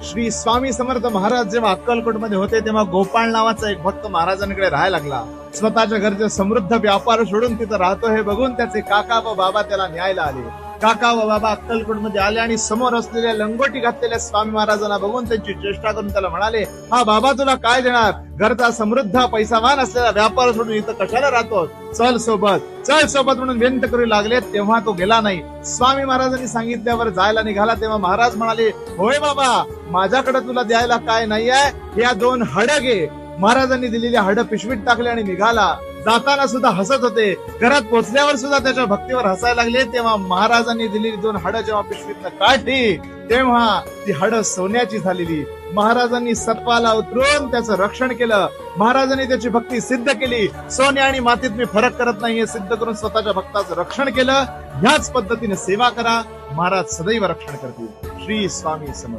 श्री स्वामी समर्थ महाराज जेव्हा अक्कलकोटमध्ये होते तेव्हा गोपाळ नावाचा एक भक्त महाराजांकडे राहायला लागला. स्वतःच्या घरचे समृद्ध व्यापार सोडून तिथं राहतो हे बघून त्याचे काका व बाबा त्याला न्यायला आले. काका व बाबा अक्कलकोटमध्ये आले आणि समोर असलेल्या लंगोटी घातलेल्या स्वामी महाराजांना बघून त्यांची चेष्टा करून त्याला म्हणाले, हा बाबा तुला काय देणार? घरचा समृद्ध पैसावान असलेला व्यापार सोडून इथं कशाला राहतो? चल सोबत म्हणून विनंती करू लागले. तेव्हा तो गेला नाही. स्वामी महाराजांनी सांगितल्यावर जायला निघाला तेव्हा महाराज म्हणाले, होय बाबा, माझ्याकडे तुला द्यायला काय नाहीये, या 2 हड घे. महाराजांनी दिलेली हड पिशवीत टाकले आणि निघाला. जाताना सुद्धा हसत होते. घरात पोहोचल्यावर सुद्धा त्याच्या भक्तीवर हसायला लागले. तेव्हा महाराजांनी दिलेली 2 हड जेव्हा पिशवीतनं काढली तेव्हा ती हड सोन्याची झालेली. महाराजांनी सर्पाला उतरून त्याचं रक्षण केलं. महाराजांनी त्याची भक्ती सिद्ध केली. सोने आणि मातीत मी फरक करत नाही हे सिद्ध करून स्वतःच्या भक्ताचं रक्षण केलं. ह्याच पद्धतीने सेवा करा, महाराज सदैव रक्षण करतील. श्री स्वामी समर्थ.